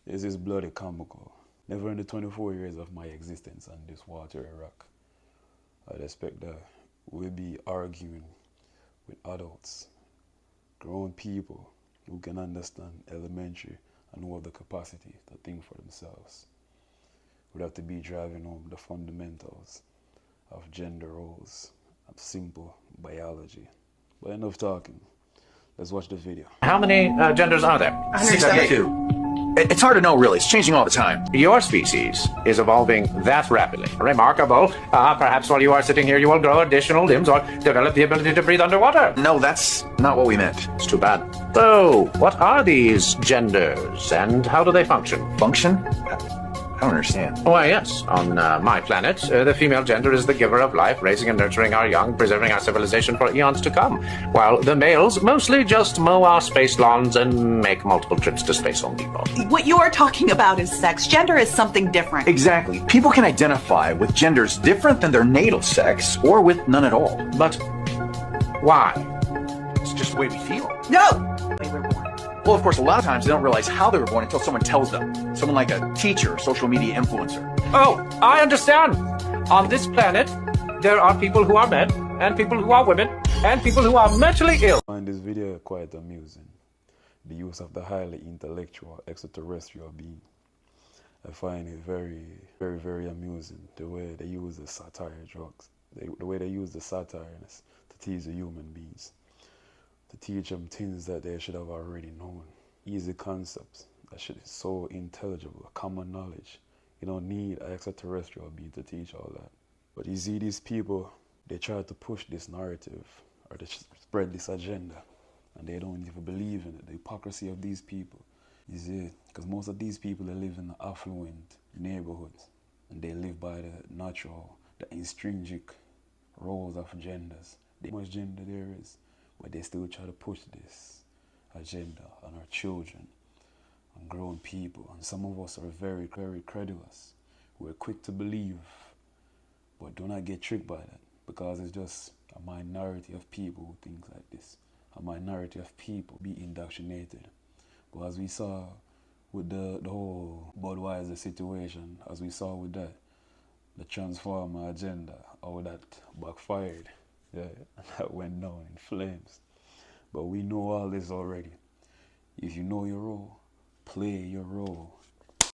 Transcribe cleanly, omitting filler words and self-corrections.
This is bloody comical. Never in the 24 years of my existence on this watery rock, I'd expect that we'll be arguing with adults, grown people who can understand elementary and who have the capacity to think for themselves. We'd have to be driving home the fundamentals of gender roles, of simple biology. But enough talking. Let's watch the video. How many genders are there? 172. It's hard to know, really. It's changing all the time. Your species is evolving that rapidly. Remarkable. Perhaps while you are sitting here, you will grow additional limbs or develop the ability to breathe underwater. No, that's not what we meant. It's too bad. So, what are these genders, and how do they function? Function? I don't understand. Why, yes. On my planet, the female gender is the giver of life, raising and nurturing our young, preserving our civilization for eons to come, while the males mostly just mow our space lawns and make multiple trips to Space Home Depot. What you're talking about is sex. Gender is something different. Exactly. People can identify with genders different than their natal sex, or with none at all. But why? It's just the way we feel. No! We were born. Well, of course, a lot of times they don't realize how they were born until someone tells them. Someone like a teacher or social media influencer. Oh, I understand. On this planet, there are people who are men, and people who are women, and people who are mentally ill. I find this video quite amusing. The use of the highly intellectual extraterrestrial being. I find it very, very, very amusing the way they use the satire drugs. The way they use the satire to tease the human beings. To teach them things that they should have already known. Easy concepts that should be so intelligible, common knowledge. You don't need an extraterrestrial being to teach all that. But you see these people, they try to push this narrative or to spread this agenda, and they don't even believe in it. The hypocrisy of these people, you see, because most of these people, they live in affluent neighborhoods, and they live by the natural, the intrinsic roles of genders. How much gender there is, but they still try to push this agenda on our children, on grown people. And some of us are very, very credulous. We're quick to believe, but do not get tricked by that, because it's just a minority of people who think like this. A minority of people be indoctrinated. But as we saw with the whole Budweiser situation, as we saw with that, the Transformer agenda, how that backfired. Yeah, that went down in flames. But we know all this already. If you know your role, play your role.